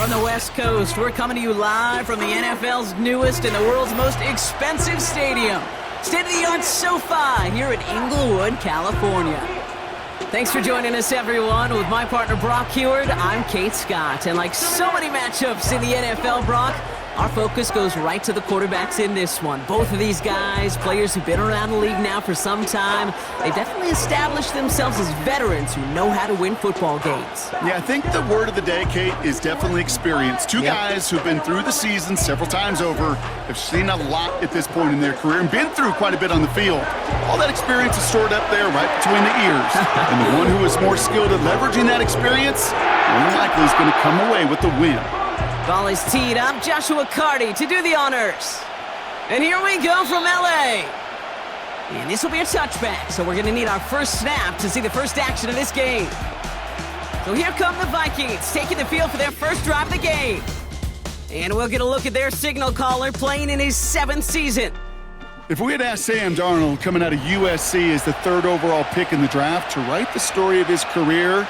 From the West Coast, we're coming to you live from the NFL's newest and the world's most expensive stadium. State-of-the-art SoFi here in Inglewood, California. Thanks for joining us, everyone. With my partner, Brock Heward, I'm Kate Scott. And like so many matchups in the NFL, Brock, our focus goes right to the quarterbacks in this one. Both of these guys, players who've been around the league now for some time, they've definitely established themselves as veterans who know how to win football games. Yeah, I think the word of the day, Kate, is definitely experience. Two guys who've been through the season several times over, have seen a lot at this point in their career, and been through quite a bit on the field. All that experience is stored up there right between the ears. And the one who is more skilled at leveraging that experience, more likely is going to come away with the win. Ball is teed up. Joshua Carty to do the honors. And here we go from LA. And this will be a touchback, so we're going to need our first snap to see the first action of this game. So here come the Vikings, taking the field for their first drive of the game. And we'll get a look at their signal caller playing in his 7th season. If we had asked Sam Darnold, coming out of USC as the 3rd overall pick in the draft, to write the story of his career,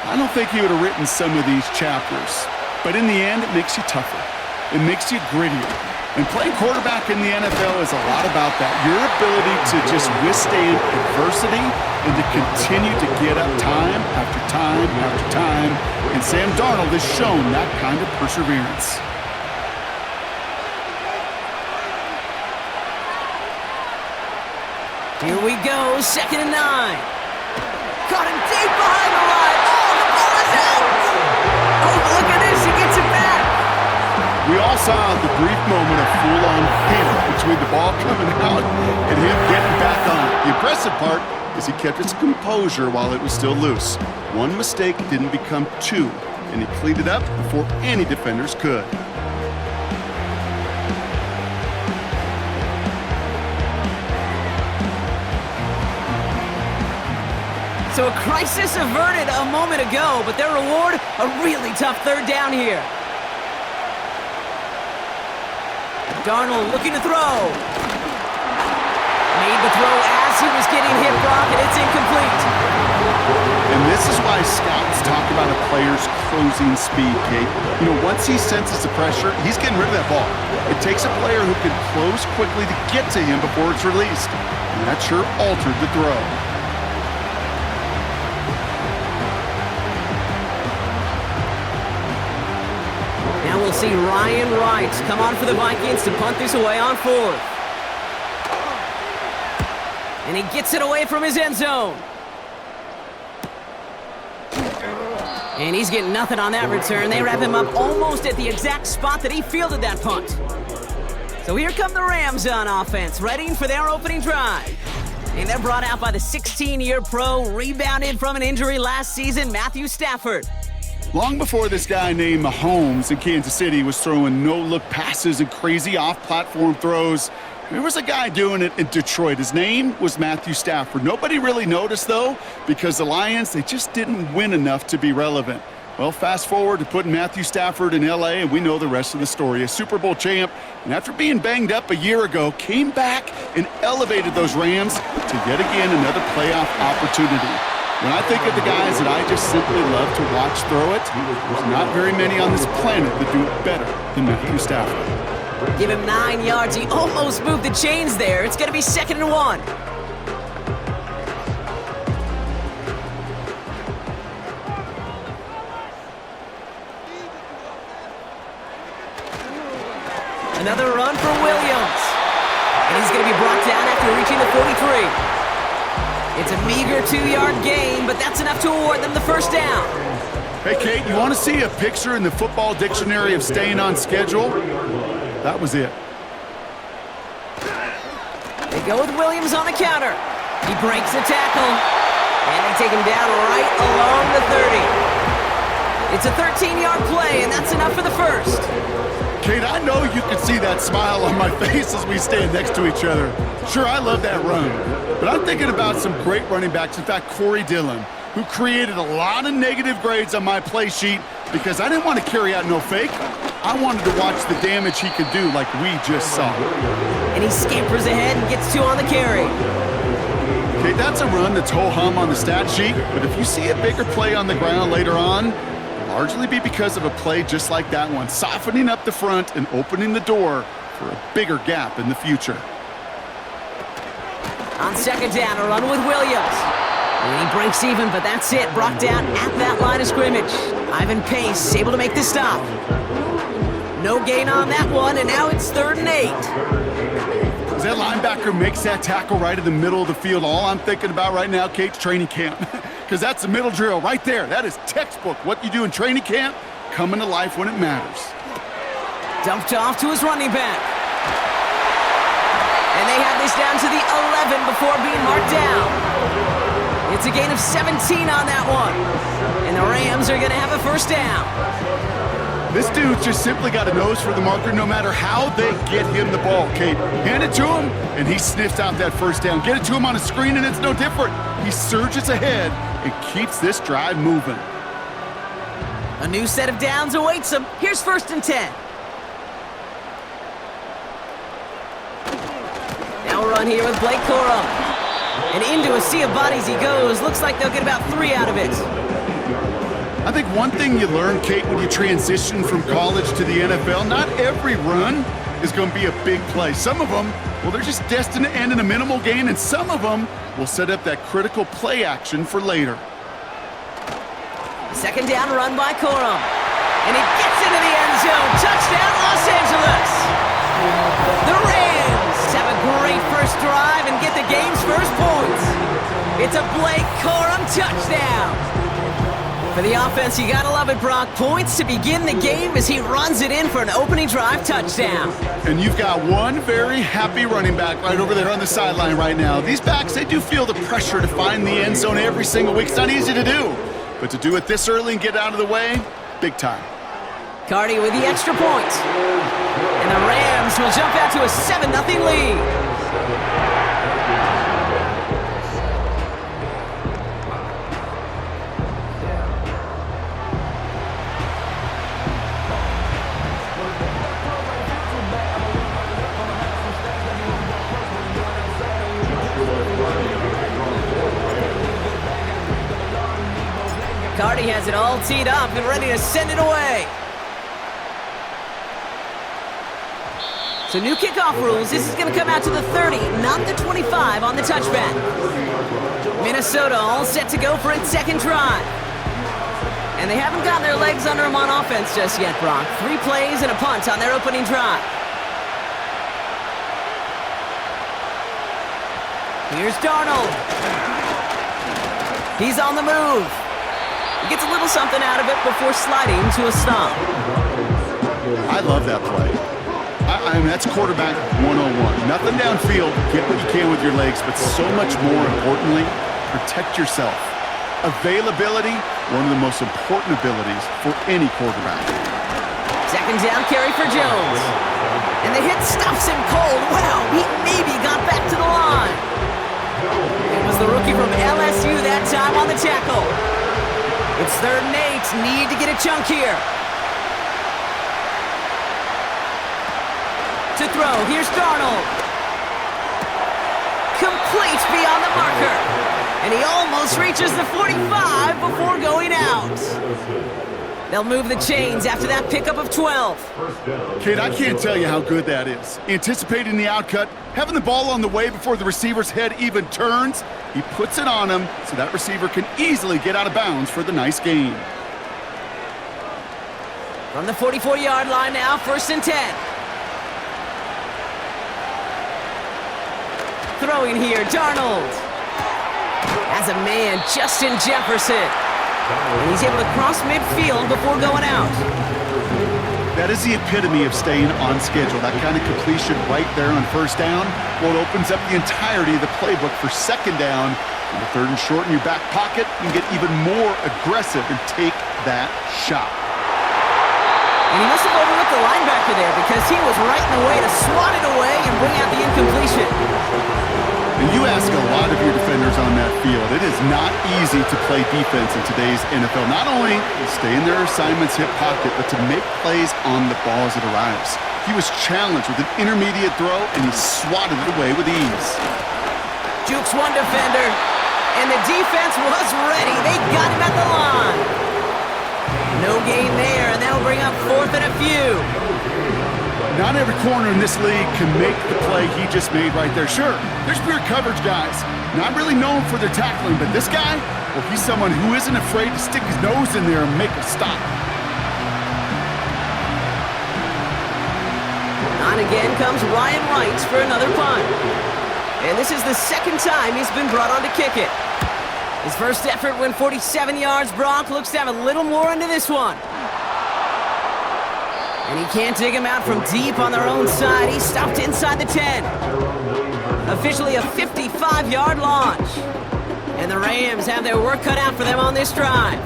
I don't think he would have written some of these chapters. But in the end, it makes you tougher. It makes you grittier. And playing quarterback in the NFL is a lot about that. Your ability to just withstand adversity and to continue to get up time after time after time. And Sam Darnold has shown that kind of perseverance. Here we go, 2nd and 9. Caught him deep behind the line. Oh, the ball is out! Oh, look at this, he gets it back! We all saw the brief moment of full-on panic between the ball coming out and him getting back on it. The impressive part is he kept his composure while it was still loose. One mistake didn't become two, and he cleaned it up before any defenders could. So a crisis averted a moment ago, but their reward, a really tough 3rd down here. Darnold looking to throw. Made the throw as he was getting hit, Brock, and it's incomplete. And this is why scouts talk about a player's closing speed, Kate. You know, once he senses the pressure, he's getting rid of that ball. It takes a player who can close quickly to get to him before it's released. And that sure altered the throw. Now we'll see Ryan Wright come on for the Vikings to punt this away on 4th. And he gets it away from his end zone. And he's getting nothing on that return. They wrap him up almost at the exact spot that he fielded that punt. So here come the Rams on offense, ready for their opening drive. And they're brought out by the 16-year pro, rebounded from an injury last season, Matthew Stafford. Long before this guy named Mahomes in Kansas City was throwing no-look passes and crazy off-platform throws, there was a guy doing it in Detroit. His name was Matthew Stafford. Nobody really noticed, though, because the Lions, they just didn't win enough to be relevant. Well, fast forward to putting Matthew Stafford in L.A., and we know the rest of the story. A Super Bowl champ, and after being banged up a year ago, came back and elevated those Rams to yet again another playoff opportunity. When I think of the guys that I just simply love to watch throw it, there's not very many on this planet that do it better than Matthew Stafford. Give him 9 yards. He almost moved the chains there. It's going to be 2nd and 1. Another run for Williams. And he's going to be brought down after reaching the 43. It's a meager 2-yard gain, but that's enough to award them the first down. Hey, Kate, you want to see a picture in the football dictionary of staying on schedule? That was it. They go with Williams on the counter. He breaks the tackle, and they take him down right along the 30. It's a 13-yard play, and that's enough for the first. Kate, I know you can see that smile on my face as we stand next to each other. Sure, I love that run, but I'm thinking about some great running backs. In fact, Corey Dillon, who created a lot of negative grades on my play sheet because I didn't want to carry out no fake. I wanted to watch the damage he could do like we just saw. And he scampers ahead and gets 2 on the carry. Okay, that's a run that's ho-hum on the stat sheet, but if you see a bigger play on the ground later on, largely be because of a play just like that one, softening up the front and opening the door for a bigger gap in the future. On second down, a run with Williams. And he breaks even, but that's it. Brought down at that line of scrimmage. Ivan Pace able to make the stop. No gain on that one, and now it's 3rd and 8. As that linebacker makes that tackle right in the middle of the field, all I'm thinking about right now, Kate's training camp. Because that's the middle drill right there. That is textbook. What you do in training camp, coming to life when it matters. Dumped off to his running back. And they have this down to the 11 before being marked down. It's a gain of 17 on that one. And the Rams are going to have a 1st down. This dude's just simply got a nose for the marker no matter how they get him the ball, Kate. Hand it to him, and he sniffs out that 1st down. Get it to him on a screen, and it's no different. He surges ahead and keeps this drive moving. A new set of downs awaits him. Here's 1st and 10. Now a run here with Blake Corum. And into a sea of bodies he goes. Looks like they'll get about 3 out of it. I think one thing you learn, Kate, when you transition from college to the NFL, not every run is going to be a big play. Some of them, well, they're just destined to end in a minimal gain, and some of them will set up that critical play action for later. Second down run by Corum. And he gets into the end zone. Touchdown, Los Angeles! The Rams have a great first drive and get the game's first points. It's a Blake Corum touchdown. For the offense, you gotta love it, Brock. Points to begin the game as he runs it in for an opening drive touchdown. And you've got one very happy running back right over there on the sideline right now. These backs, they do feel the pressure to find the end zone every single week. It's not easy to do. But to do it this early and get out of the way, big time. Cardi with the extra point. And the Rams will jump out to a 7-0 lead. Cardi has it all teed up and ready to send it away. So new kickoff rules. This is going to come out to the 30, not the 25 on the touchback. Minnesota all set to go for its 2nd drive. And they haven't gotten their legs under them on offense just yet, Brock. 3 plays and a punt on their opening drive. Here's Darnold. He's on the move. He gets a little something out of it before sliding to a stop. I love that play. I mean, that's quarterback 101. Nothing downfield, get what you can with your legs, but so much more importantly, protect yourself. Availability, one of the most important abilities for any quarterback. Second down carry for Jones. And the hit stops him cold. Wow, he maybe got back to the line. It was the rookie from LSU that time on the tackle. It's 3rd and 8. Need to get a chunk here. To throw, here's Darnold. Complete beyond the marker. And he almost reaches the 45 before going out. They'll move the chains after that pickup of 12. Kate, I can't tell you how good that is. Anticipating the outcut, having the ball on the way before the receiver's head even turns, he puts it on him so that receiver can easily get out of bounds for the nice gain. From the 44-yard line now, 1st and 10. Throwing here, Darnold. As a man, Justin Jefferson. And he's able to cross midfield before going out. That is the epitome of staying on schedule. That kind of completion right there on 1st down. Well, it opens up the entirety of the playbook for 2nd down. On the 3rd and short in your back pocket, you can get even more aggressive and take that shot. And he must have overlooked the linebacker there because he was right in the way to swat it away and bring out the incompletion. And you ask a lot of your defenders on that field. It is not easy to play defense in today's NFL. Not only to stay in their assignment's hip pocket, but to make plays on the ball as it arrives. He was challenged with an intermediate throw, and he swatted it away with ease. Jukes one defender, and the defense was ready. They got him at the line. No gain there, and that'll bring up 4th and a few. Not every corner in this league can make the play he just made right there. Sure, there's pure coverage guys, not really known for their tackling, but this guy, well, he's someone who isn't afraid to stick his nose in there and make a stop. On again comes Ryan Wrights for another punt. And this is the second time he's been brought on to kick it. His first effort went 47 yards. Brock looks to have a little more into this one. And he can't dig him out from deep on their own side. He's stopped inside the 10. Officially a 55-yard launch. And the Rams have their work cut out for them on this drive.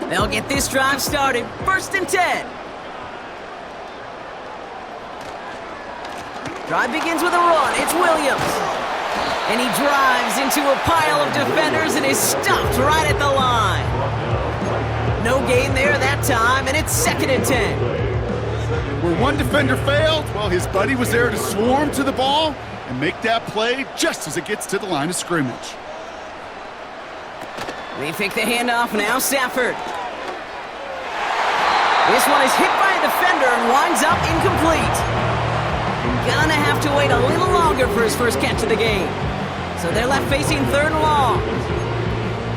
They'll get this drive started. 1st and 10. Drive begins with a run. It's Williams. And he drives into a pile of defenders and is stopped right at the line. No gain there that time, and it's 2nd and 10. Where one defender failed, well, his buddy was there to swarm to the ball and make that play just as it gets to the line of scrimmage. They fake the handoff, now Stafford. This one is hit by a defender and winds up incomplete. Gonna have to wait a little longer for his first catch of the game. So they're left facing 3rd and long.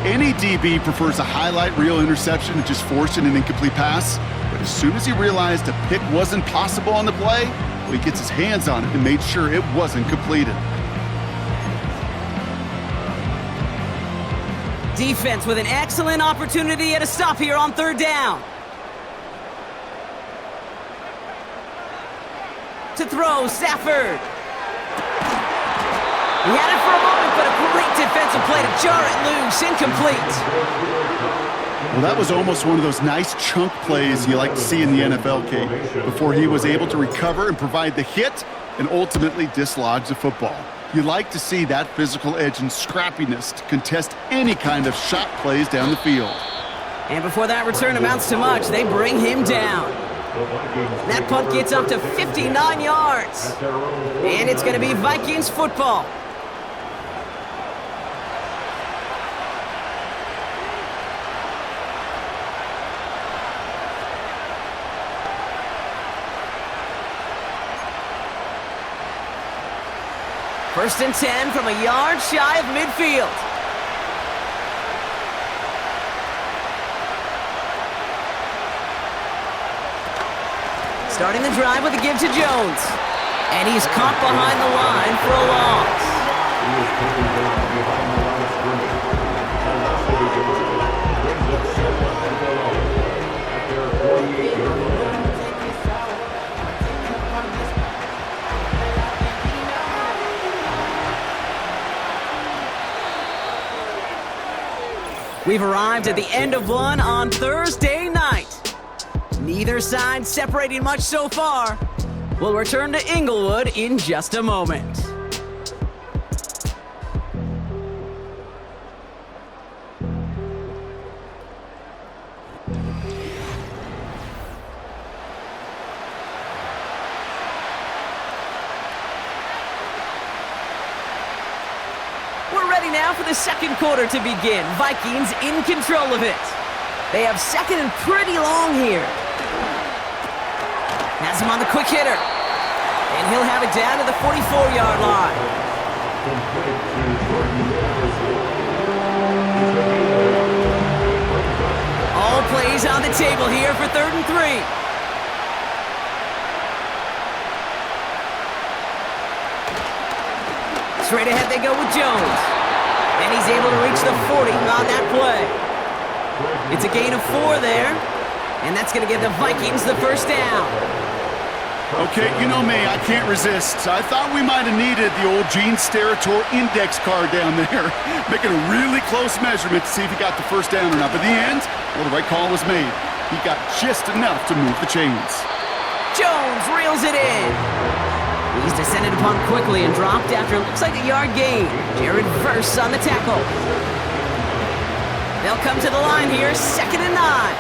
Any DB prefers a highlight reel interception to just forcing an incomplete pass. But as soon as he realized a pick wasn't possible on the play, well, he gets his hands on it and made sure it wasn't completed. Defense with an excellent opportunity at a stop here on 3rd down. To throw, Stafford. He had it for a moment, but a great defensive play to jar it loose. Incomplete. Well, that was almost one of those nice chunk plays you like to see in the NFL, Kate, before he was able to recover and provide the hit and ultimately dislodge the football. You like to see that physical edge and scrappiness to contest any kind of shot plays down the field. And before that return amounts to much, they bring him down. That punt gets up to 59 yards. And it's going to be Vikings football. First and 10 from a yard shy of midfield. Starting the drive with a give to Jones. And he's caught behind the line for a loss. We've arrived at the end of one on Thursday night. Neither side separating much so far. We'll return to Inglewood in just a moment. We're ready now for the second quarter to begin. Vikings in control of it. They have second and pretty long here. Has him on the quick hitter. And he'll have it down to the 44-yard line. All plays on the table here for 3rd and 3. Straight ahead they go with Jones. And he's able to reach the 40 on that play. It's a gain of 4 there. And that's going to give the Vikings the first down. Okay, you know me, I can't resist. I thought we might have needed the old Gene Steratore index card down there, making a really close measurement to see if he got the first down or not. But in the end, well, the right call was made. He got just enough to move the chains. Jones reels it in. He's descended upon quickly and dropped after it looks like a yard gain. Jared Verse on the tackle. They'll come to the line here, 2nd and 9.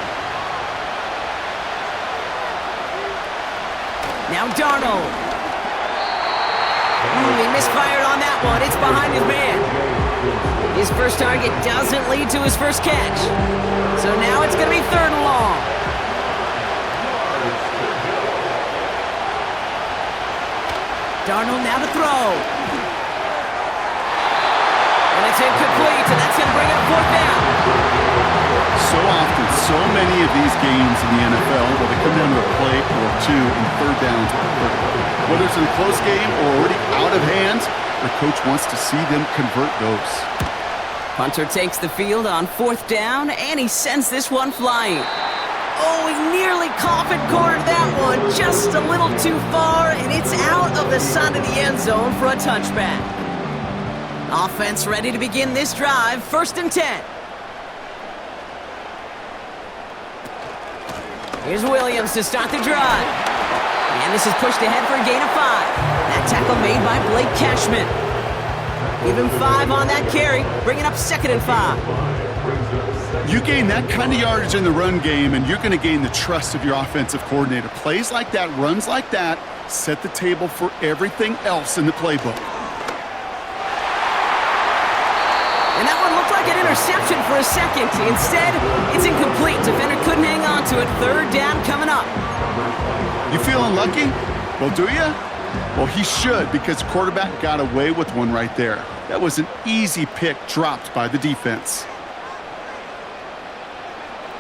Now Darnold. He misfired on that one. It's behind his man. first target doesn't lead to his first catch. So now it's going to be 3rd and long. Darnold now to throw. And it's incomplete, and that's going to bring up 4th down. So often, so many of these games in the NFL where they come down to a play or two and 3rd downs. Whether it's in a close game or already out of hand, the coach wants to see them convert those. Punter takes the field on 4th down, and he sends this one flying. Oh, he nearly coffin cornered that one just a little too far, and it's out of the side of the end zone for a touchback. Offense ready to begin this drive, 1st and 10. Here's Williams to start the drive. And this is pushed ahead for a gain of 5. That tackle made by Blake Cashman. Give him 5 on that carry, bringing up 2nd and 5. You gain that kind of yardage in the run game, and you're going to gain the trust of your offensive coordinator. Plays like that, runs like that, set the table for everything else in the playbook. And that one looked like an interception for a second. Instead, it's incomplete. Defender couldn't hang on to it. 3rd down coming up. You feeling lucky? Well, do you? Well, he should, because the quarterback got away with one right there. That was an easy pick dropped by the defense.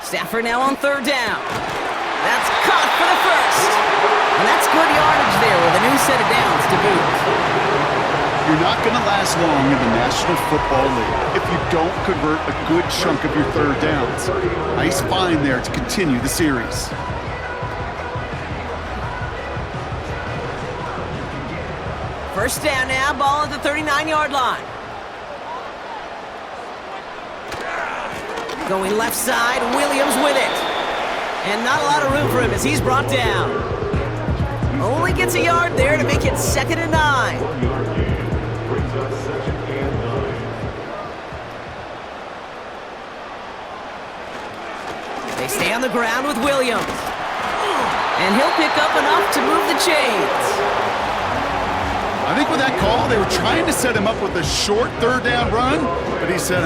Stafford now on 3rd down. That's caught for the first. And that's good yardage there with a new set of downs to boot. You're not going to last long in the National Football League if you don't convert a good chunk of your 3rd downs. Nice find there to continue the series. First down now, ball at the 39-yard line. Going left side, Williams with it. And not a lot of room for him as he's brought down. Only gets a yard there to make it 2nd and 9. They stay on the ground with Williams. And he'll pick up enough to move the chains. I think with that call, they were trying to set him up with a short 3rd down run, but he said,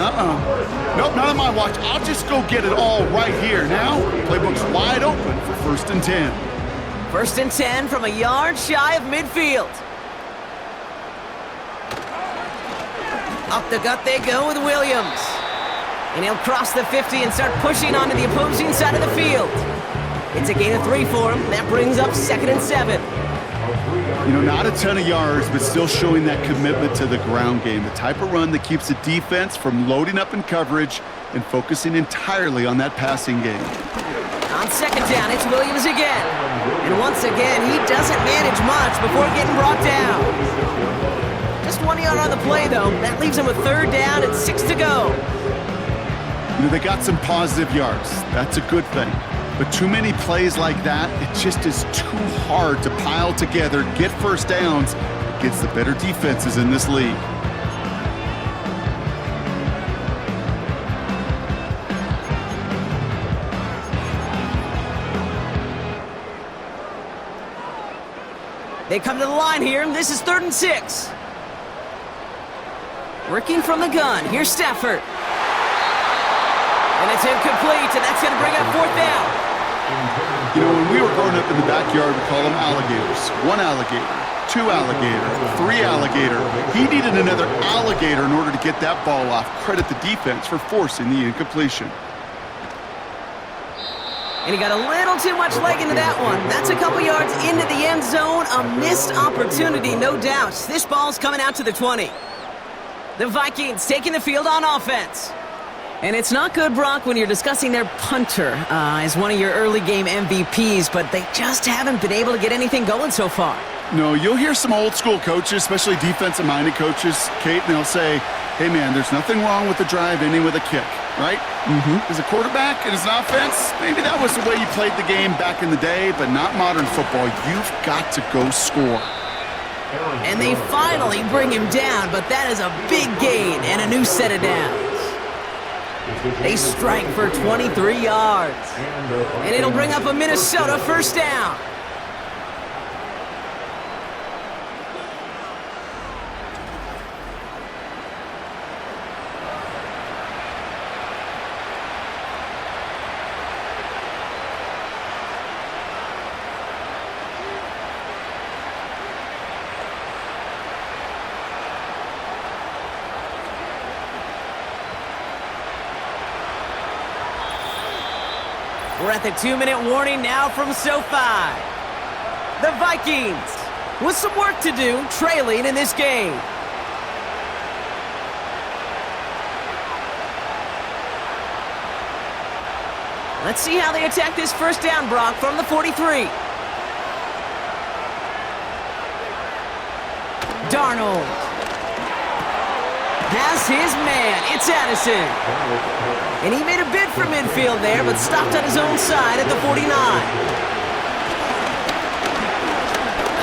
nope, not on my watch. I'll just go get it all right here. Now, playbook's wide open for 1st and 10. 1st and 10 from a yard shy of midfield. Up the gut they go with Williams. And he'll cross the 50 and start pushing onto the opposing side of the field. It's a gain of 3 for him. That brings up 2nd and 7. You know, not a ton of yards, but still showing that commitment to the ground game. The type of run that keeps the defense from loading up in coverage and focusing entirely on that passing game. On 2nd down, it's Williams again. And once again, he doesn't manage much before getting brought down. Just 1 yard on the play, though. That leaves him with 3rd down and 6 to go. You know, they got some positive yards. That's a good thing. But too many plays like that, it just is too hard to pile together, get 1st downs against the better defenses in this league. They come to the line here, and this is 3rd and 6. Working from the gun, here's Stafford. And it's incomplete, and that's going to bring up 4th down. You know, when we were growing up in the backyard, we call them alligators. 1 alligator, 2 alligator, 3 alligator. He needed another alligator in order to get that ball off. Credit the defense for forcing the incompletion. And he got a little too much leg into that one. That's a couple yards into the end zone. A missed opportunity, no doubt. This ball's coming out to the 20. The Vikings taking the field on offense. And it's not good, Brock, when you're discussing their punter as one of your early game MVPs, but they just haven't been able to get anything going so far. No, you'll hear some old school coaches, especially defensive-minded coaches, Kate, and they'll say, hey, man, there's nothing wrong with the drive ending with a kick, right? As a quarterback and as an offense, maybe that was the way you played the game back in the day, but not modern football. You've got to go score. And they finally bring him down, but that is a big gain and a new set of downs. They strike for 23 yards. And it'll bring up a Minnesota 1st down. We're at the 2-minute warning now from SoFi. The Vikings with some work to do, trailing in this game. Let's see how they attack this first down, Brock, from the 43. Darnold has his man. It's Addison. And he made a bid for midfield there, but stopped on his own side at the 49.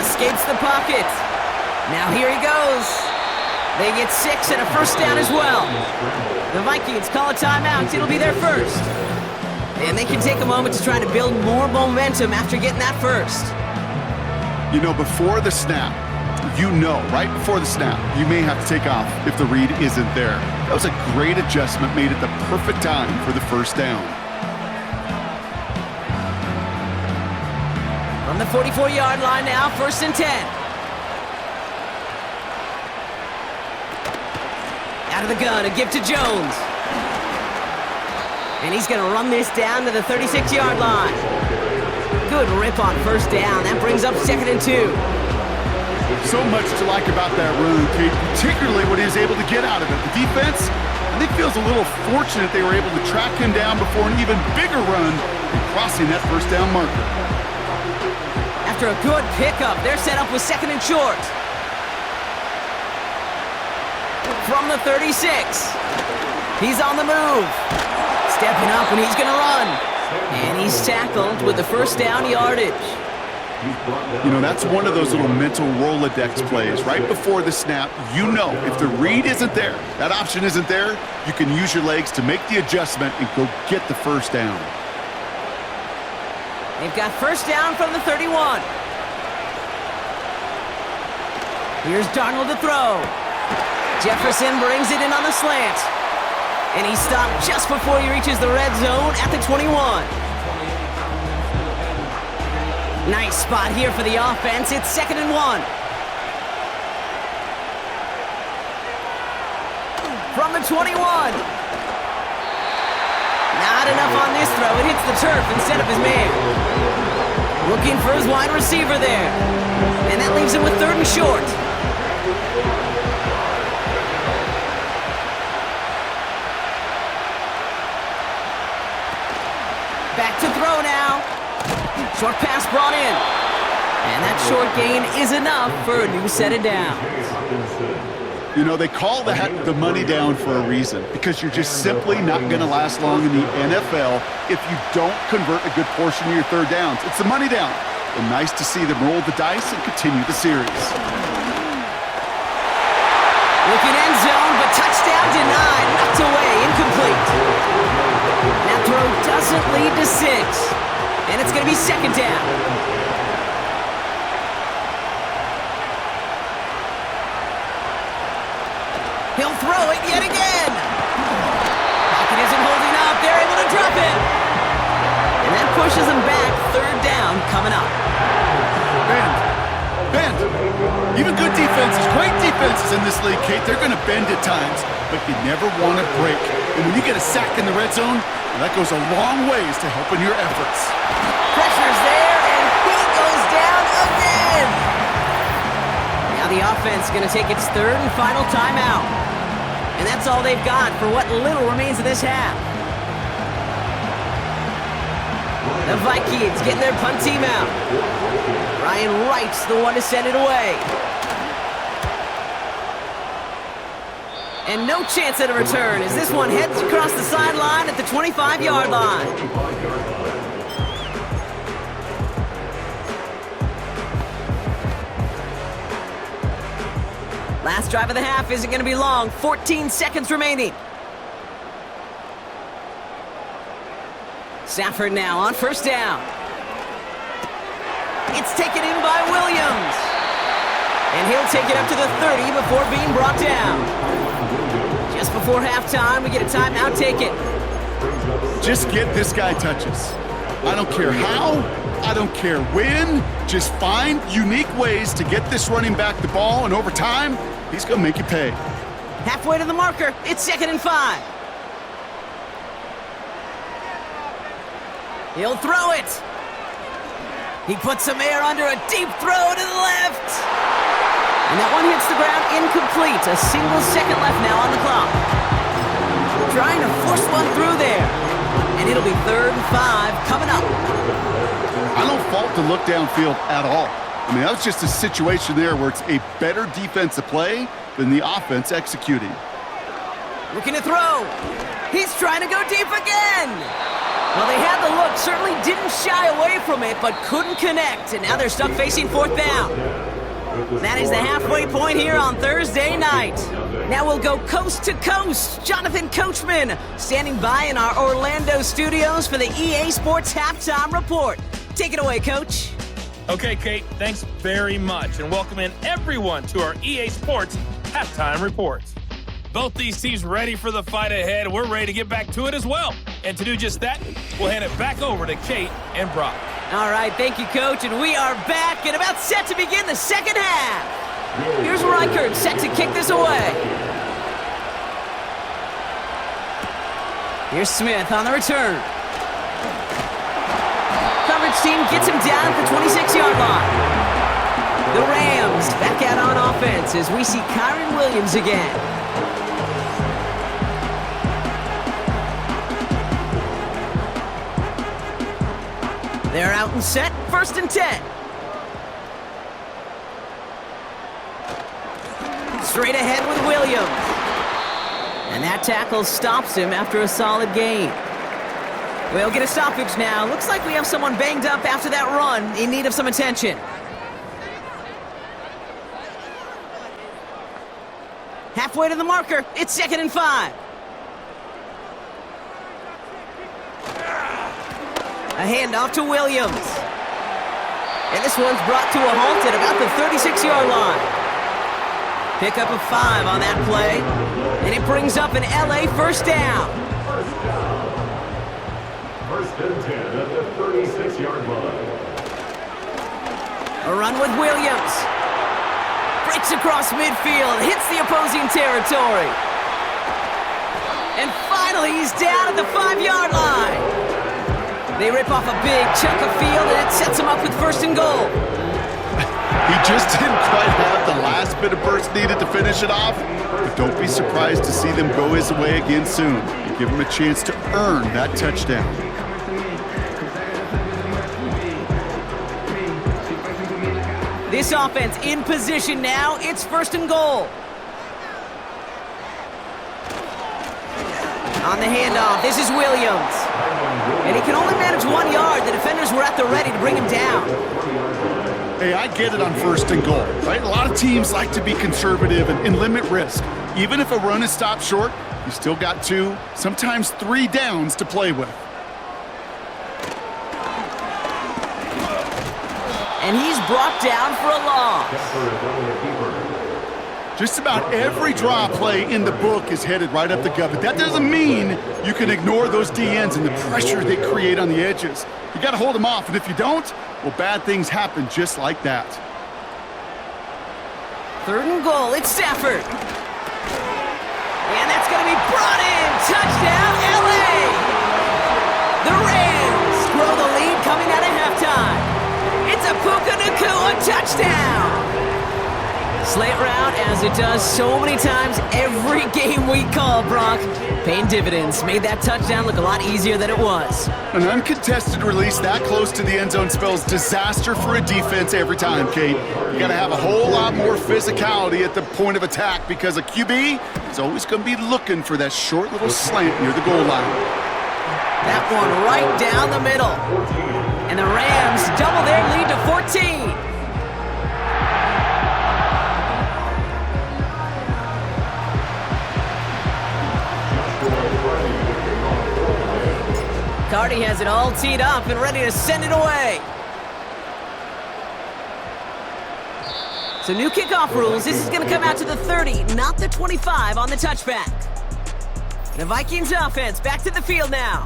Escapes the pocket. Now here he goes. They get 6 and a first down as well. The Vikings call a timeout. It'll be their first. And they can take a moment to try to build more momentum after getting that first. You know, before the snap, right before the snap, you may have to take off if the read isn't there. That was a great adjustment made at the perfect time for the first down. From the 44-yard line now, 1st and 10. Out of the gun, a give to Jones. And he's going to run this down to the 36-yard line. Good rip on first down. That brings up 2nd and 2. So much to like about that run, Kate, particularly what he was able to get out of it. The defense, I think, feels a little fortunate they were able to track him down before an even bigger run and crossing that first down marker. After a good pickup, they're set up with 2nd and short. From the 36. He's on the move. Stepping up, and he's going to run. And he's tackled with the first down yardage. You know, that's one of those little mental Rolodex plays. Right before the snap, you know if the read isn't there, that option isn't there, you can use your legs to make the adjustment and go get the first down. They've got first down from the 31. Here's Darnold to throw. Jefferson brings it in on the slant. And he stopped just before he reaches the red zone at the 21. Nice spot here for the offense. It's 2nd and 1. From the 21. Not enough on this throw. It hits the turf instead of his man. Looking for his wide receiver there. And that leaves him with 3rd and short. Back to throw now. Short pass brought in. And that short gain is enough for a new set of downs. You know, they call that the money down for a reason, because you're just simply not going to last long in the NFL if you don't convert a good portion of your third downs. It's the money down. And nice to see them roll the dice and continue the series. Looking end zone, but touchdown denied. Knocked away, incomplete. That throw doesn't lead to 6. And it's going to be 2nd down. He'll throw it yet again. Pocket isn't holding up. They're able to drop it. And that pushes them back. 3rd down coming up. Bend. Even good defenses, great defenses in this league, Kate, they're going to bend at times, but you never want to break. And when you get a sack in the red zone, that goes a long ways to helping your efforts. Pressure's there, and he goes down again. Now the offense is going to take its 3rd and final timeout. And that's all they've got for what little remains of this half. The Vikings getting their punt team out. Ryan Wright's the one to send it away. And no chance at a return as this one heads across the sideline at the 25-yard line. Last drive of the half isn't going to be long. 14 seconds remaining. Stafford now on first down. It's taken in by Williams. And he'll take it up to the 30 before being brought down. Just before halftime, we get a timeout taken. Just get this guy touches. I don't care how, I don't care when. Just find unique ways to get this running back the ball, and over time, he's going to make you pay. Halfway to the marker, it's 2nd and 5. He'll throw it. He puts some air under a deep throw to the left. And that one hits the ground incomplete. A single second left now on the clock. Trying to force one through there. And it'll be 3rd and 5 coming up. I don't fault the look downfield at all. I mean, that was just a situation there where it's a better defensive play than the offense executing. Looking to throw. He's trying to go deep again. Well, they had the look, certainly didn't shy away from it, but couldn't connect, and now they're stuck facing 4th down. That is the halfway point here on Thursday night. Now we'll go coast to coast. Jonathan Coachman standing by in our Orlando studios for the EA Sports Halftime Report. Take it away, Coach. Okay, Kate, thanks very much, and welcome in everyone to our EA Sports Halftime Report. Both these teams ready for the fight ahead. We're ready to get back to it as well. And to do just that, we'll hand it back over to Kate and Brock. All right, thank you, Coach, and we are back and about set to begin the second half. Here's Reichert set to kick this away. Here's Smith on the return. Coverage team gets him down at the 26-yard line. The Rams back out on offense as we see Kyron Williams again. They're out and set, 1st and 10. Straight ahead with Williams. And that tackle stops him after a solid gain. We'll get a stoppage now. Looks like we have someone banged up after that run in need of some attention. Halfway to the marker, it's 2nd and 5. A handoff to Williams. And this one's brought to a halt at about the 36-yard line. Pick up a 5 on that play. And it brings up an LA 1st down. 1st and 10 at the 36-yard line. A run with Williams. Breaks across midfield, hits the opposing territory. And finally, he's down at the 5-yard line. They rip off a big chunk of field, and it sets him up with 1st and goal. He just didn't quite have the last bit of burst needed to finish it off, but don't be surprised to see them go his way again soon. Give him a chance to earn that touchdown. This offense in position now. It's 1st and goal. On the handoff, this is Williams. And he can only manage 1 yard. The defenders were at the ready to bring him down. Hey, I get it on 1st and goal, right? A lot of teams like to be conservative and limit risk. Even if a run is stopped short, you still got 2, sometimes 3 downs to play with. And he's brought down for a loss. Just about every draw play in the book is headed right up the gut, but that doesn't mean you can ignore those DNs and the pressure they create on the edges. You got to hold them off, and if you don't, well, bad things happen just like that. 3rd and goal, it's Stafford. And that's going to be brought in. Touchdown, LA! The Rams grow the lead coming out of halftime. It's a Puka Nacua touchdown. Slant route, as it does so many times every game we call, Brock. Paying dividends. Made that touchdown look a lot easier than it was. An uncontested release that close to the end zone spells disaster for a defense every time, Kate. You got to have a whole lot more physicality at the point of attack because a QB is always going to be looking for that short little slant near the goal line. That one right down the middle. And the Rams double their lead to 14. Cardi has it all teed up and ready to send it away. So new kickoff rules. This is going to come out to the 30, not the 25 on the touchback. The Vikings offense back to the field now.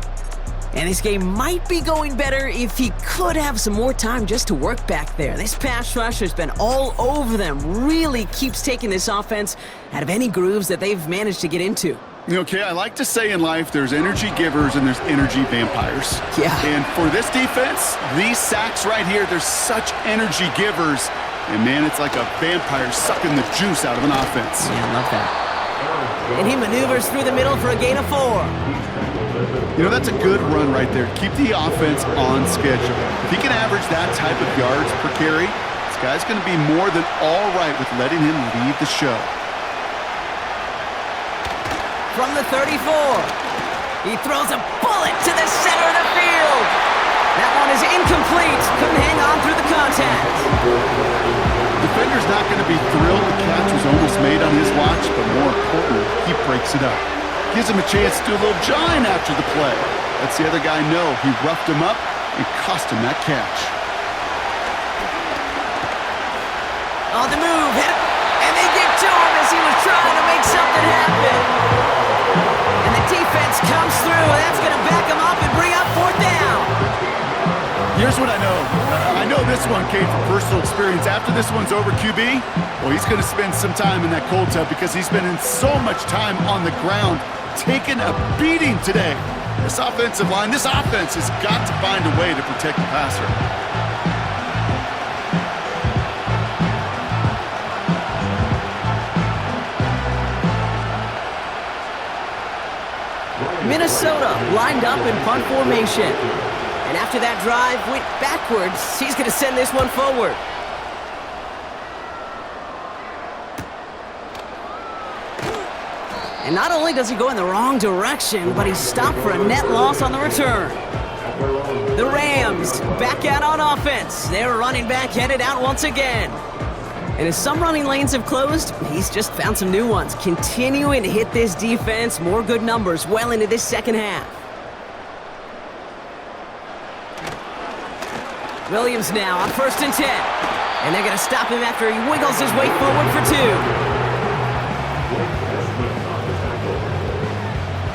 And this game might be going better if he could have some more time just to work back there. This pass rush has been all over them. Really keeps taking this offense out of any grooves that they've managed to get into. Okay, I like to say in life there's energy givers and there's energy vampires. Yeah. And for this defense, these sacks right here, they're such energy givers. And man, it's like a vampire sucking the juice out of an offense. Yeah, I love that. And he maneuvers through the middle for a gain of 4. You know, that's a good run right there. Keep the offense on schedule. If he can average that type of yards per carry, this guy's going to be more than all right with letting him lead the show. From the 34, he throws a bullet to the center of the field. That one is incomplete. Couldn't hang on through the contact. Defender's not going to be thrilled the catch was almost made on his watch, but more importantly, he breaks it up. Gives him a chance to do a little jawing after the play. Lets the other guy know he roughed him up and cost him that catch. On the move, hit him, and they get to him as he was trying to make something happen. And the defense comes through, and that's going to back him up and bring up 4th down. Here's what I know. I know this one came from personal experience. After this one's over, QB, well, he's going to spend some time in that cold tub because he's been in so much time on the ground, taking a beating today. This offensive line, this offense has got to find a way to protect the passer. Minnesota lined up in punt formation. And after that drive went backwards, he's going to send this one forward. And not only does he go in the wrong direction, but he's stopped for a net loss on the return. The Rams back out on offense. Their running back headed out once again. And as some running lanes have closed, he's just found some new ones, continuing to hit this defense. More good numbers well into this second half. Williams now on 1st and 10. And they're going to stop him after he wiggles his way forward for 2.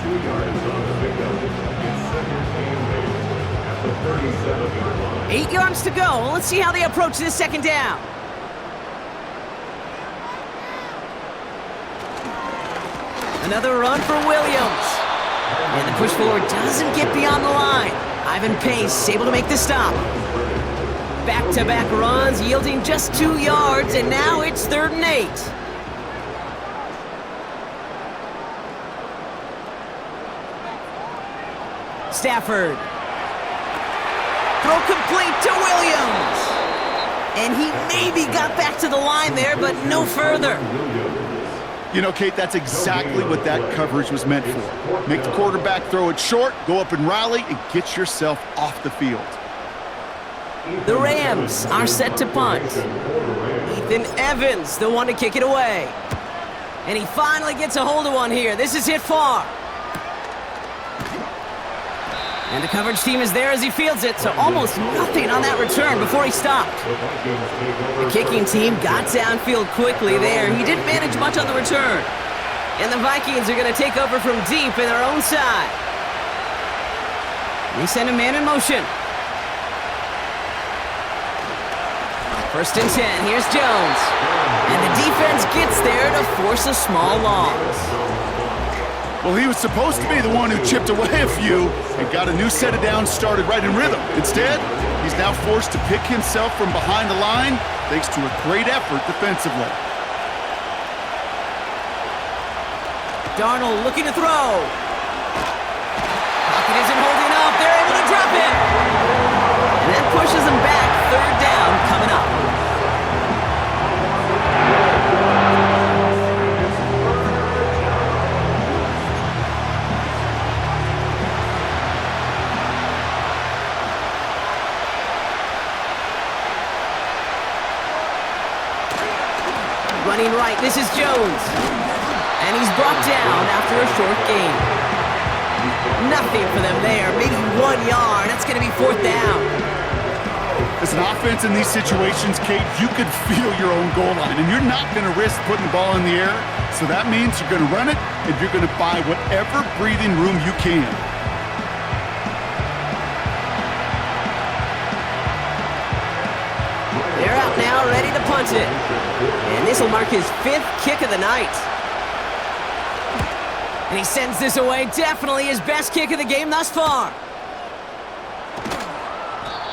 2 yards on the pickup. It's 2nd and 8 at the 37-yard line. 8 yards to go. Let's see how they approach this 2nd down. Another run for Williams. And the push forward doesn't get beyond the line. Ivan Pace able to make the stop. Back-to-back runs yielding just 2 yards, and now it's 3rd and 8. Stafford. Throw complete to Williams. And he maybe got back to the line there, but no further. You know, Kate, that's exactly what that coverage was meant for. Make the quarterback throw it short, go up and rally, and get yourself off the field. The Rams are set to punt. Ethan Evans, the one to kick it away. And he finally gets a hold of one here. This is hit far. And the coverage team is there as he fields it, so almost nothing on that return before he stopped. The kicking team got downfield quickly there. He didn't manage much on the return. And the Vikings are going to take over from deep in their own side. They send a man in motion. 1st and 10, here's Jones. And the defense gets there to force a small loss. Well, he was supposed to be the one who chipped away a few and got a new set of downs started right in rhythm. Instead, he's now forced to pick himself from behind the line thanks to a great effort defensively. Darnold looking to throw. Pocket isn't holding up. They're able to drop it. And that pushes them back. 3rd down coming up. Running right, this is Jones. And he's brought down after a short gain. Nothing for them there, maybe 1 yard. That's going to be 4th down. As an offense in these situations, Kate, you could feel your own goal line, and you're not going to risk putting the ball in the air. So that means you're going to run it, and you're going to buy whatever breathing room you can. They're out now, ready to punt it. And this will mark his 5th kick of the night. And he sends this away. Definitely his best kick of the game thus far.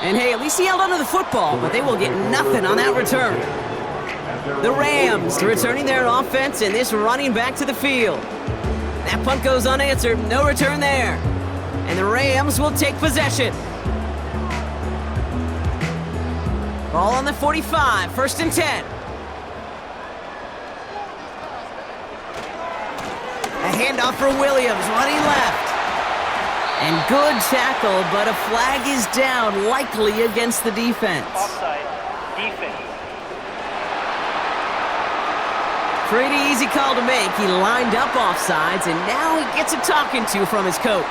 And hey, at least he held onto the football, but they will get nothing on that return. The Rams returning their offense and this running back to the field. That punt goes unanswered. No return there. And the Rams will take possession. Ball on the 45, 1st and 10. A handoff for Williams, running left. And good tackle, but a flag is down, likely against the defense. Offside. Defense. Pretty easy call to make. He lined up offsides, and now he gets a talking to from his coach.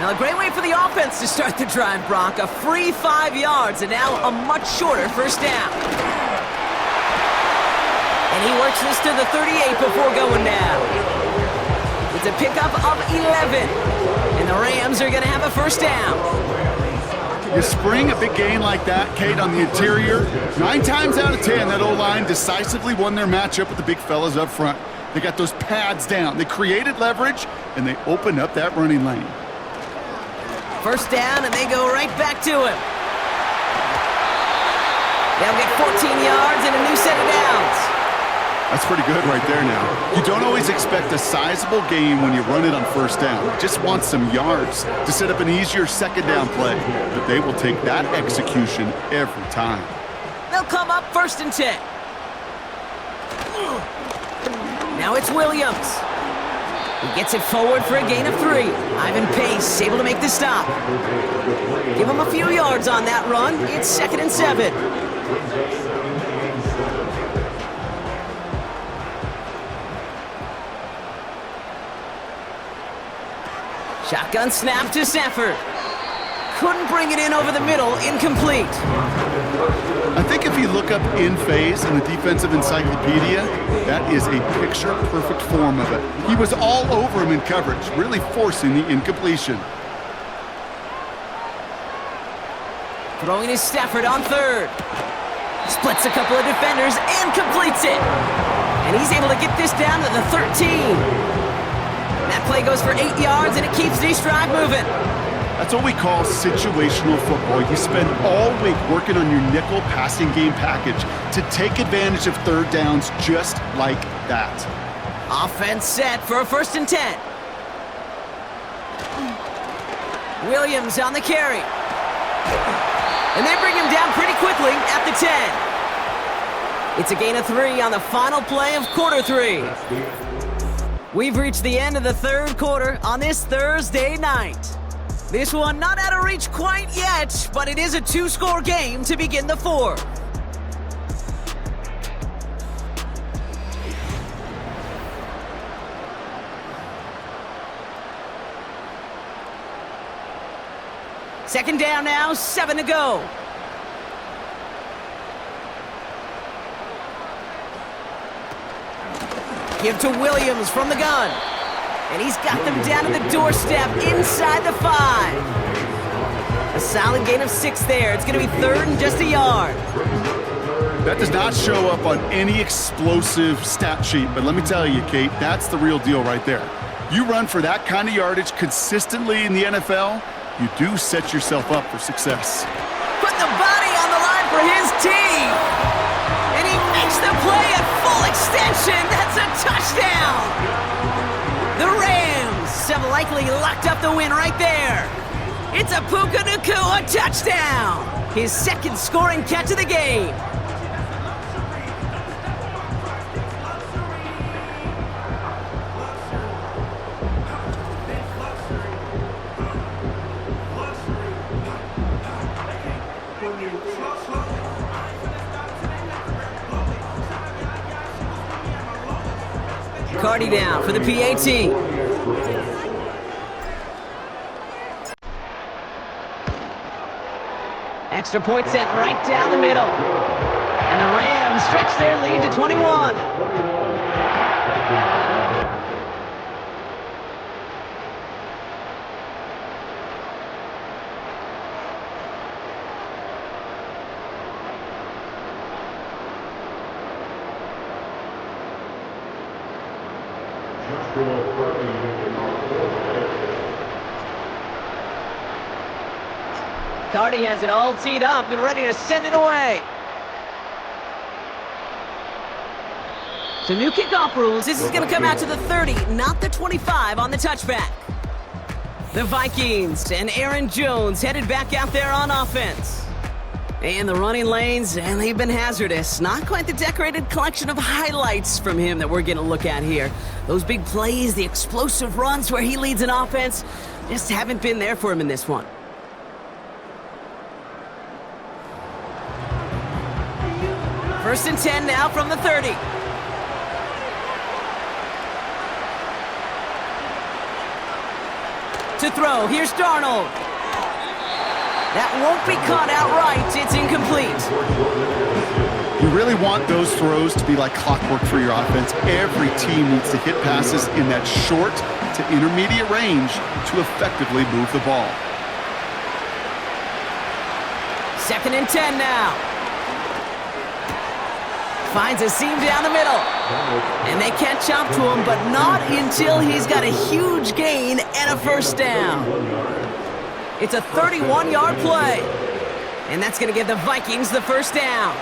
Now, a great way for the offense to start the drive, Brock. A free 5 yards, and now a much shorter 1st down. And he works this to the 38 before going down. It's a pickup of 11. And the Rams are going to have a 1st down. You spring a big gain like that, Kate, on the interior. 9 times out of 10, that O-line decisively won their matchup with the big fellas up front. They got those pads down. They created leverage, and they opened up that running lane. 1st down, and they go right back to him. They'll get 14 yards and a new set of downs. That's pretty good right there now. You don't always expect a sizable gain when you run it on 1st down. You just want some yards to set up an easier 2nd down play. But they will take that execution every time. They'll come up 1st and 10. Now it's Williams. He gets it forward for a gain of 3. Ivan Pace able to make the stop. Give him a few yards on that run. It's 2nd and 7. Shotgun snap to Stafford. Couldn't bring it in over the middle. Incomplete. I think if you look up in phase in the defensive encyclopedia, that is a picture-perfect form of it. He was all over him in coverage, really forcing the incompletion. Throwing is Stafford on 3rd. Splits a couple of defenders and completes it. And he's able to get this down to the 13. That play goes for 8 yards, and it keeps this drive moving. That's what we call situational football. You spend all week working on your nickel passing game package to take advantage of 3rd downs just like that. Offense set for a 1st and 10. Williams on the carry. And they bring him down pretty quickly at the 10. It's a gain of 3 on the final play of quarter 3. We've reached the end of the 3rd quarter on this Thursday night. This one not out of reach quite yet, but it is a 2-score game to begin the 4th. Second down now, 7 to go. Give to Williams from the gun. And he's got them down to the doorstep inside the 5. A solid gain of 6 there. It's going to be 3rd and just a yard. That does not show up on any explosive stat sheet, but let me tell you, Kate, that's the real deal right there. You run for that kind of yardage consistently in the NFL, you do set yourself up for success. Put the body on the line for his team. And he makes the play at full extension. That's a touchdown. The Rams have likely locked up the win right there. It's a Puka Nacua touchdown. His 2nd scoring catch of the game. Cardi down for the PAT. Extra point sent right down the middle. And the Rams stretch their lead to 21. Joshua Burke. Cardi has it all teed up and ready to send it away. So new kickoff rules. This is going to come out to the 30, not the 25 on the touchback. The Vikings and Aaron Jones headed back out there on offense. And the running lanes, and they've been hazardous. Not quite the decorated collection of highlights from him that we're going to look at here. Those big plays, the explosive runs where he leads an offense, just haven't been there for him in this one. First and 10 now from the 30. To throw, here's Darnold. That won't be caught outright. It's incomplete. You really want those throws to be like clockwork for your offense. Every team needs to hit passes in that short to intermediate range to effectively move the ball. Second and 10 now. Finds a seam down the middle. And they can't chomp to him, but not until he's got a huge gain and a first down. It's a 31-yard play. And that's going to give the Vikings the first down.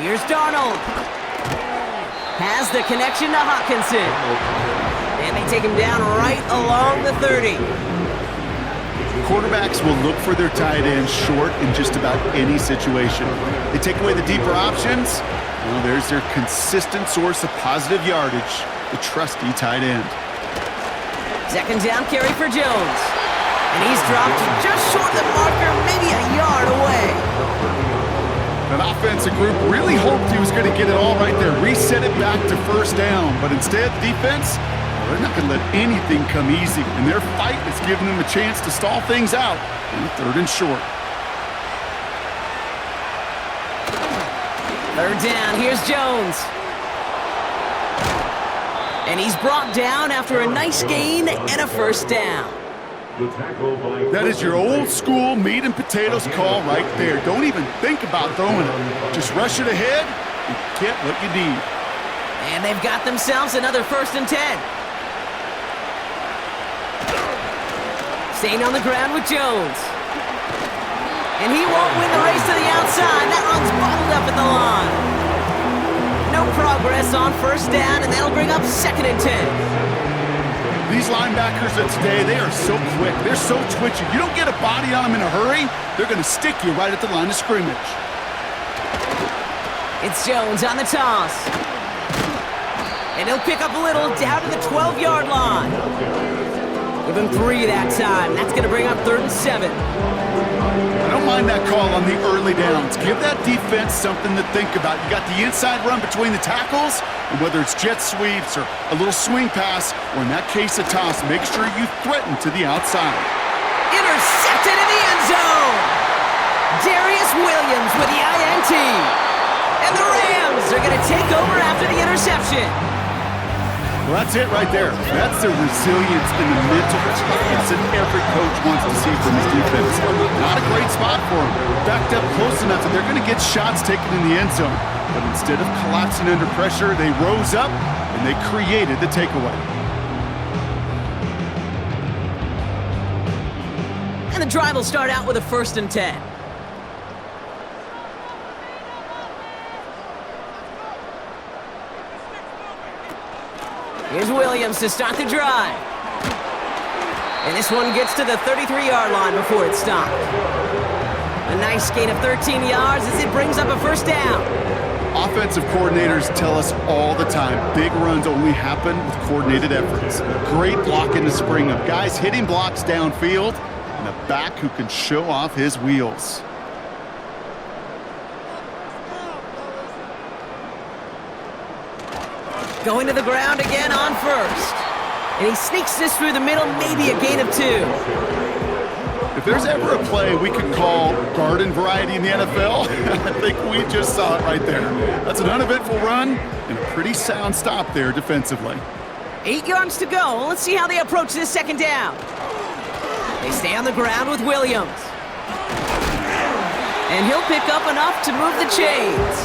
Here's Darnold. Has the connection to Hawkinson. And they take him down right along the 30. Quarterbacks will look for their tight end short in just about any situation. They take away the deeper options. Well, there's their consistent source of positive yardage, the trusty tight end. Second down carry for Jones. And he's dropped just short of the marker, maybe a yard away. That offensive group really hoped he was going to get it all right there, reset it back to first down. But instead, the defense, they're not going to let anything come easy. And their fight is giving them a chance to stall things out in the third and short. Third down, here's Jones. And he's brought down after a nice gain and a first down. That is your old school meat and potatoes call right there. Don't even think about throwing it. Just rush it ahead and get what you need. And they've got themselves another first and 10. Staying on the ground with Jones. And he won't win the race to the outside. That one's bottled up at the line. No progress on first down, and that'll bring up second and 10. These linebackers of today, they are so quick. They're so twitchy. You don't get a body on them in a hurry, they're going to stick you right at the line of scrimmage. It's Jones on the toss. And he'll pick up a little down to the 12-yard line. Give him 3 that time. That's going to bring up third and 7. I don't mind that call on the early downs. Give that defense something to think about. You got the inside run between the tackles, and whether it's jet sweeps or a little swing pass, or in that case a toss, make sure you threaten to the outside. Intercepted in the end zone. Darius Williams with the INT. And the Rams are going to take over after the interception. Well, that's it right there. That's the resilience and the mental toughness that every coach wants to see from his defense. Not a great spot for him. Backed up close enough that they're going to get shots taken in the end zone. But instead of collapsing under pressure, they rose up and they created the takeaway. And the drive will start out with a first and 10. Here's Williams to start the drive. And this one gets to the 33-yard line before it's stopped. A nice gain of 13 yards as it brings up a first down. Offensive coordinators tell us all the time, big runs only happen with coordinated efforts. Great blocking to spring them. Guys hitting blocks downfield, and a back who can show off his wheels. Going to the ground again on first. And he sneaks this through the middle, maybe a gain of 2. If there's ever a play we could call garden variety in the NFL, I think we just saw it right there. That's an uneventful run and a pretty sound stop there defensively. 8 yards to go. Let's see how they approach this second down. They stay on the ground with Williams. And he'll pick up enough to move the chains.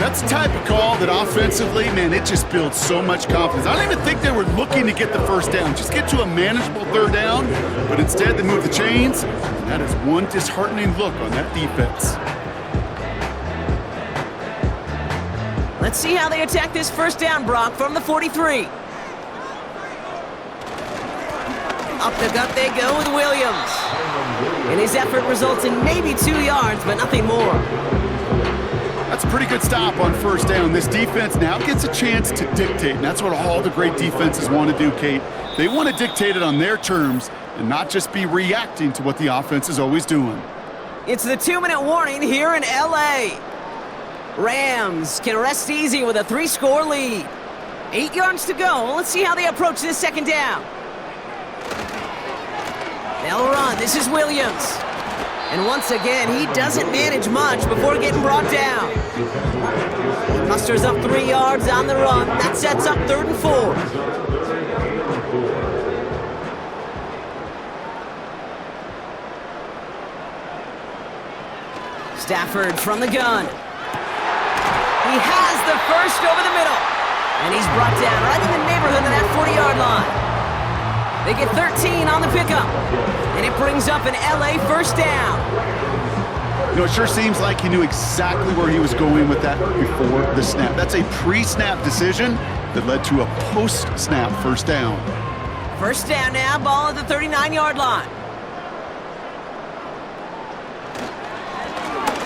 That's the type of call that offensively, man, it just builds so much confidence. I don't even think they were looking to get the first down, just get to a manageable third down, but instead they move the chains, and that is one disheartening look on that defense. Let's see how they attack this first down, Brock, from the 43. Up the gut they go with Williams. And his effort results in maybe 2 yards, but nothing more. That's a pretty good stop on first down. This defense now gets a chance to dictate, and that's what all the great defenses want to do, Kate. They want to dictate it on their terms and not just be reacting to what the offense is always doing. It's the 2-minute warning here in L.A. Rams can rest easy with a 3-score lead. 8 yards to go. Let's see how they approach this second down. They'll run. This is Williams. And once again, he doesn't manage much before getting brought down. He musters up 3 yards on the run. That sets up 3rd and 4. Stafford from the gun. He has the first over the middle. And he's brought down right in the neighborhood of that 40-yard line. They get 13 on the pickup. And it brings up an LA first down. You know, it sure seems like he knew exactly where he was going with that before the snap. That's a pre-snap decision that led to a post-snap first down. First down now, ball at the 39-yard line.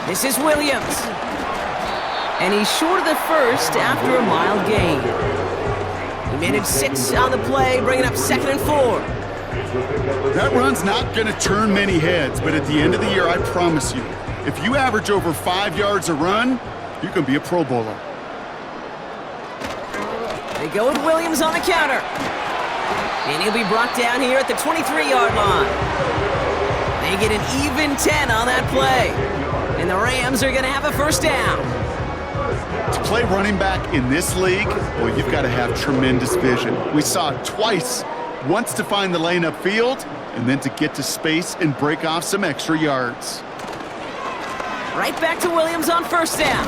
This is Williams. And he's short of the first after a mild gain. He managed 6 on the play, bringing up 2nd and 4. That run's not going to turn many heads, but at the end of the year, I promise you, if you average over 5 yards a run, you can be a Pro Bowler. They go with Williams on the counter. And he'll be brought down here at the 23-yard line. They get an even 10 on that play. And the Rams are going to have a first down. To play running back in this league, well, you've got to have tremendous vision. We saw it twice. Once to find the lane upfield, and then to get to space and break off some extra yards. Right back to Williams on first down.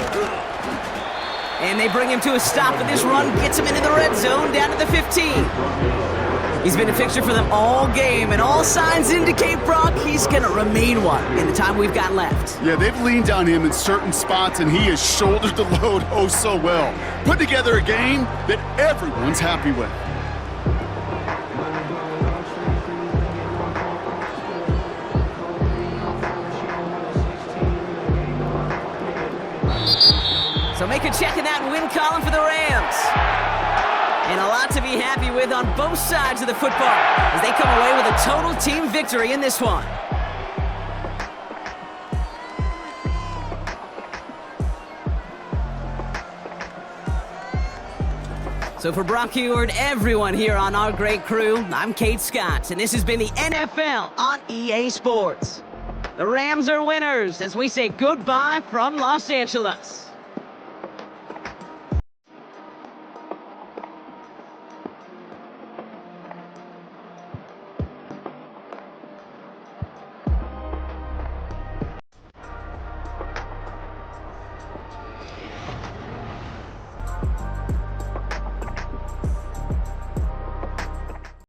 And they bring him to a stop, but this run gets him into the red zone down to the 15. He's been a fixture for them all game, and all signs indicate, Brock, he's going to remain one in the time we've got left. Yeah, they've leaned on him in certain spots, and he has shouldered the load oh so well. Put together a game that everyone's happy with. So make a check in that win column for the Rams. And a lot to be happy with on both sides of the football as they come away with a total team victory in this one. So for Brock Heward, everyone here on our great crew, I'm Kate Scott, and this has been the NFL on EA Sports. The Rams are winners as we say goodbye from Los Angeles.